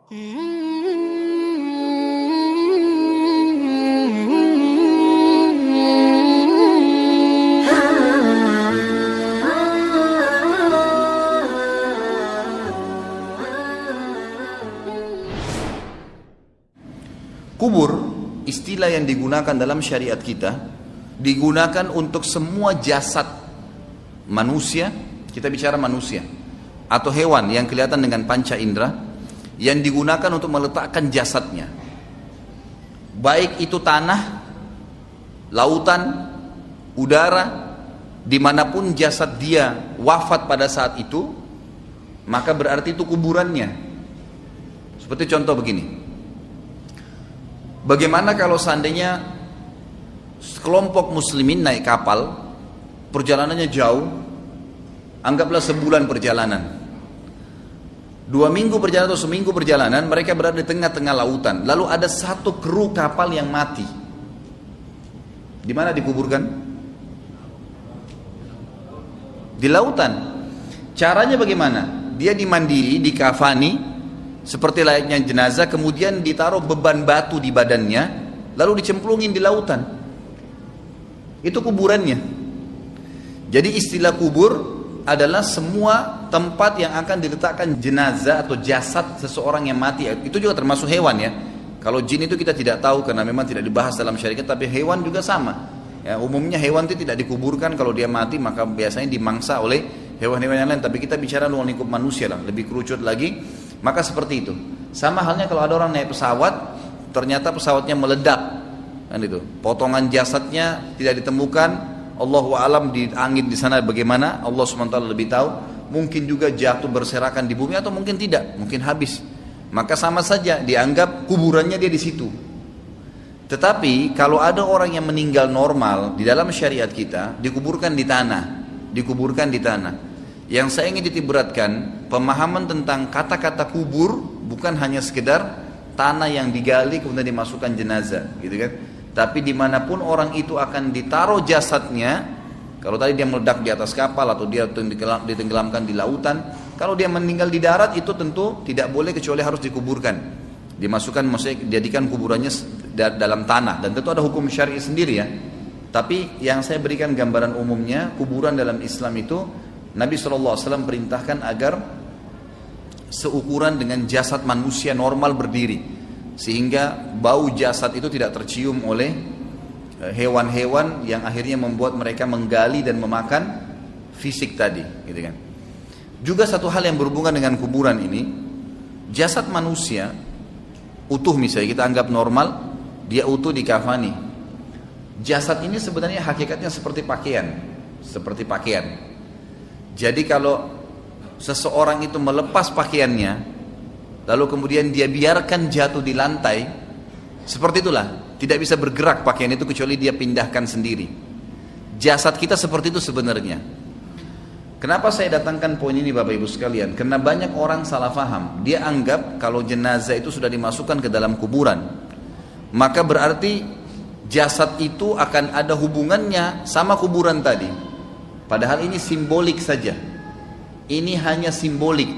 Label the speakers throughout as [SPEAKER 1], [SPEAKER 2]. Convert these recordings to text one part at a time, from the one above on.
[SPEAKER 1] Kubur, istilah yang digunakan dalam syariat kita, digunakan untuk semua jasad manusia, kita bicara manusia, atau hewan yang kelihatan dengan panca indera, yang digunakan untuk meletakkan jasadnya. Baik itu tanah, lautan, udara, dimanapun jasad dia wafat pada saat itu, maka berarti itu kuburannya. Seperti contoh begini. Bagaimana kalau seandainya kelompok muslimin naik kapal, perjalanannya jauh, anggaplah sebulan perjalanan, 2 minggu perjalanan atau seminggu perjalanan, mereka berada di tengah-tengah lautan, lalu ada satu kru kapal yang mati. Di mana dikuburkan? Di lautan. Caranya bagaimana? Dia dimandiri, dikafani seperti layaknya jenazah, kemudian ditaruh beban batu di badannya, lalu dicemplungin di lautan. Itu kuburannya. Jadi istilah kubur adalah semua tempat yang akan diletakkan jenazah atau jasad seseorang yang mati. Itu juga termasuk hewan ya. Kalau jin itu kita tidak tahu karena memang tidak dibahas dalam syariat, tapi hewan juga sama. Ya, umumnya hewan itu tidak dikuburkan kalau dia mati, maka biasanya dimangsa oleh hewan-hewan yang lain. Tapi kita bicara luar lingkup manusia lah, lebih kerucut lagi. Maka seperti itu. Sama halnya kalau ada orang naik pesawat, ternyata pesawatnya meledak, kan itu. Potongan jasadnya tidak ditemukan. Allahu a'lam di angin di sana bagaimana, Allah SWT lebih tahu. Mungkin juga jatuh berserakan di bumi atau mungkin tidak, mungkin habis. Maka sama saja dianggap kuburannya dia di situ. Tetapi kalau ada orang yang meninggal normal di dalam syariat kita, dikuburkan di tanah, dikuburkan di tanah. Yang saya ingin ditiberatkan, pemahaman tentang kata-kata kubur bukan hanya sekedar tanah yang digali kemudian dimasukkan jenazah, gitu kan? Tapi dimanapun orang itu akan ditaruh jasadnya, kalau tadi dia meledak di atas kapal atau dia ditenggelamkan di lautan, kalau dia meninggal di darat itu tentu tidak boleh kecuali harus dikuburkan, dimasukkan, maksudnya dijadikan kuburannya dalam tanah, dan tentu ada hukum syar'i sendiri ya. Tapi yang saya berikan gambaran umumnya, kuburan dalam Islam itu Nabi SAW perintahkan agar seukuran dengan jasad manusia normal berdiri, sehingga bau jasad itu tidak tercium oleh hewan-hewan yang akhirnya membuat mereka menggali dan memakan fisik tadi, gitu kan. Juga satu hal yang berhubungan dengan kuburan ini, jasad manusia utuh misalnya kita anggap normal, dia utuh dikafani. Jasad ini sebenarnya hakikatnya seperti pakaian, seperti pakaian. Jadi kalau seseorang itu melepas pakaiannya, lalu kemudian dia biarkan jatuh di lantai, seperti itulah, tidak bisa bergerak pakaian itu kecuali dia pindahkan sendiri. Jasad kita seperti itu sebenarnya. Kenapa saya datangkan poin ini Bapak Ibu sekalian? Karena banyak orang salah faham. Dia anggap kalau jenazah itu sudah dimasukkan ke dalam kuburan, maka berarti jasad itu akan ada hubungannya sama kuburan tadi. Padahal ini simbolik saja. Ini hanya simbolik.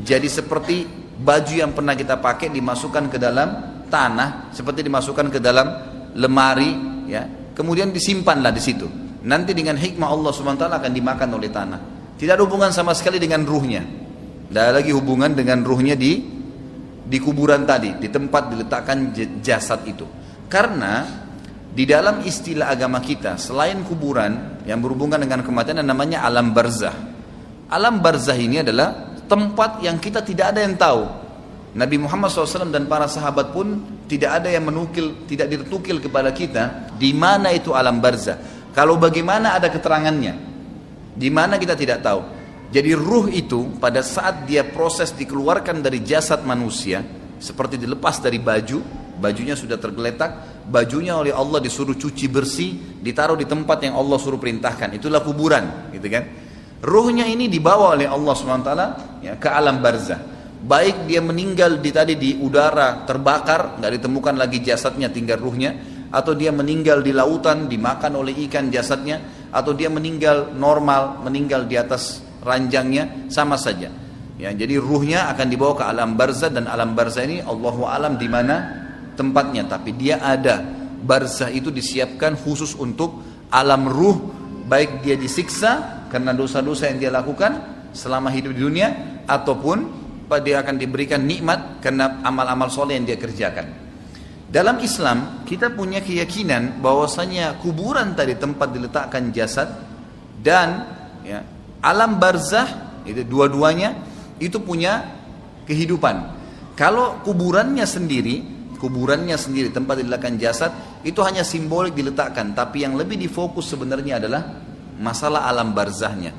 [SPEAKER 1] Jadi seperti baju yang pernah kita pakai dimasukkan ke dalam tanah, seperti dimasukkan ke dalam lemari, ya. Kemudian disimpanlah di situ. Nanti dengan hikmah Allah SWT akan dimakan oleh tanah. Tidak ada hubungan sama sekali dengan ruhnya. Tidak ada lagi hubungan dengan ruhnya di kuburan tadi, di tempat diletakkan jasad itu. Karena di dalam istilah agama kita, selain kuburan yang berhubungan dengan kematian, namanya alam barzah. Alam barzah ini adalah tempat yang kita tidak ada yang tahu. Nabi Muhammad SAW dan para sahabat pun tidak ada yang menukil, tidak ditukil kepada kita di mana itu alam barzah. Kalau bagaimana ada keterangannya, di mana kita tidak tahu. Jadi ruh itu pada saat dia proses dikeluarkan dari jasad manusia, seperti dilepas dari baju, bajunya sudah tergeletak, bajunya oleh Allah disuruh cuci bersih, ditaruh di tempat yang Allah suruh perintahkan. Itulah kuburan, gitu kan? Ruhnya ini dibawa oleh Allah SWT ya, ke alam barzah. Baik dia meninggal di udara terbakar, nggak ditemukan lagi jasadnya, tinggal ruhnya, atau dia meninggal di lautan dimakan oleh ikan jasadnya, atau dia meninggal normal, meninggal di atas ranjangnya, sama saja. Ya, jadi ruhnya akan dibawa ke alam barzah, dan alam barzah ini Allahu alam di mana tempatnya, tapi dia ada. Barzah itu disiapkan khusus untuk alam ruh, baik dia disiksa karena dosa-dosa yang dia lakukan selama hidup di dunia, ataupun dia akan diberikan nikmat karena amal-amal soleh yang dia kerjakan. Dalam Islam kita punya keyakinan bahwasanya kuburan tadi tempat diletakkan jasad dan ya, alam barzah itu dua-duanya itu punya kehidupan. Kalau kuburannya sendiri tempat diletakkan jasad itu hanya simbolik diletakkan, tapi yang lebih difokus sebenarnya adalah masalah alam barzahnya.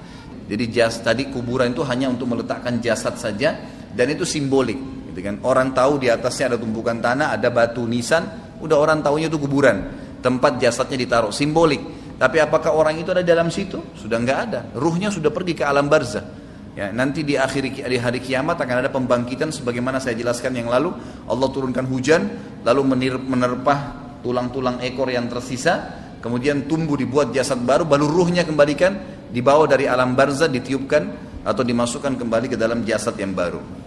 [SPEAKER 1] Jadi tadi kuburan itu hanya untuk meletakkan jasad saja, dan itu simbolik, gitu kan? Orang tahu di atasnya ada tumpukan tanah, ada batu nisan, udah orang tahunya itu kuburan, tempat jasadnya ditaruh, simbolik. Tapi apakah orang itu ada dalam situ? Sudah nggak ada, ruhnya sudah pergi ke alam barzah. Ya, nanti di hari kiamat akan ada pembangkitan sebagaimana saya jelaskan yang lalu. Allah turunkan hujan, lalu menerpah tulang-tulang ekor yang tersisa, kemudian tumbuh dibuat jasad baru, baru ruhnya kembalikan, dibawa dari alam barzah, ditiupkan atau dimasukkan kembali ke dalam jasad yang baru.